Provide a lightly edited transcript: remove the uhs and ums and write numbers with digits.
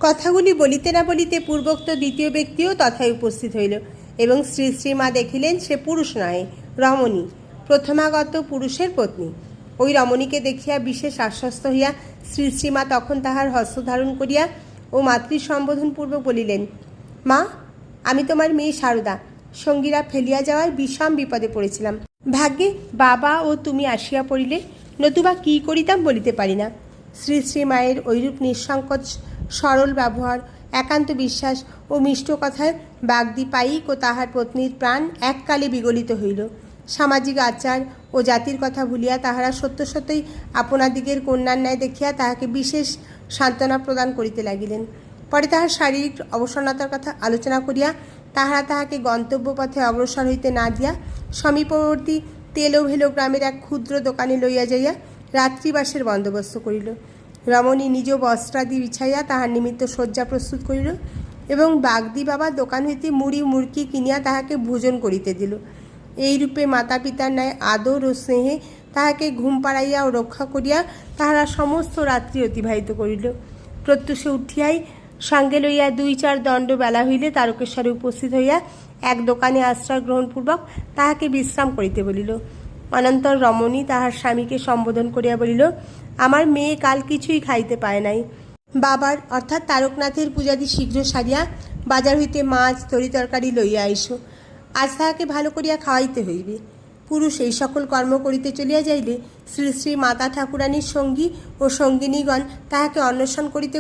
কথাগুলি বলিতে না বলিতে পূর্বোক্ত দ্বিতীয় ব্যক্তিও তথায় উপস্থিত হইল এবং শ্রী শ্রীমা দেখিলেন সে পুরুষ নয়, রমণী, প্রথমাগত পুরুষের পত্নী। ওই রমণীকে দেখিয়া বিশেষ আশ্বস্ত হইয়া শ্রী শ্রীমা তখন তাহার হস্ত ধারণ করিয়া ও মাতৃ সম্বোধনপূর্বক বলিলেন, মা, আমি তোমার মেয়ে সারদা। সঙ্গীরা ফেলিয়া যাওয়ায় বিষম বিপদে পড়েছিলাম। ভাগ্যে বাবা ও তুমি আসিয়া পড়িলে, নতুবা কী করিতাম বলিতে পারি না। শ্রী শ্রীমায়ের ঐরূপ নিঃসংকোচ সরল ব্যবহার, একান্ত বিশ্বাস ও মিষ্ট কথায় বাগদি পাইক ও তাহার পত্নীর প্রাণ এককালে বিগলিত হইল। সামাজিক আচার ও জাতির কথা ভুলিয়া তাহারা সত্য সত্যই আপনাদিগের কন্যার ন্যায় দেখিয়া তাহাকে বিশেষ সান্ত্বনা প্রদান করিতে লাগিলেন। পরে তাহার শারীরিক অবসন্নতার কথা আলোচনা করিয়া তাহারা তাহাকে গন্তব্য পথে অগ্রসর হইতে না দিয়া সমীপবর্তী তেলোভেলো গ্রামের এক ক্ষুদ্র দোকানে লইয়া যাইয়া রাত্রিবাসের বন্দোবস্ত করিল। রমণী নিজ বস্ত্রাদি বিছাইয়া তাহার নিমিত্ত শয্যা প্রস্তুত করিল এবং বাগদি বাবা দোকান হইতে মুড়ি মুড়কি কিনিয়া তাহাকে ভোজন করিতে দিল। এইরূপে মাতা পিতার ন্যায় আদর ও স্নেহে তাহাকে ঘুম পাড়াইয়া ও রক্ষা করিয়া তাহারা সমস্ত রাত্রি অতিবাহিত করিল। প্রত্যুষে উঠিয়াই সঙ্গে লইয়া ২-৪ দণ্ড বেলা হইলে তারকেশ্বরে উপস্থিত হইয়া এক দোকানে আশ্রয় গ্রহণপূর্বক তাহাকে বিশ্রাম করিতে বলিল। অনন্তর রমণী তাহার স্বামীকে সম্বোধন করিয়া বলিল, আমার মেয়ে কাল কিছুই খাইতে পায় নাই। বাবার অর্থাৎ তারকনাথের পূজাদি শীঘ্র সারিয়া বাজার হইতে মাছ তরি তরকারি লইয়া আইসো। আজ তাহাকে ভালো করিয়া খাওয়াইতে হইবে। পুরুষ এই সকল কর্ম করিতে চলিয়া যাইলে শ্রী শ্রী মাতা ঠাকুরানীর সঙ্গী ও সঙ্গিনীগণ তাহাকে অন্বেষণ করিতে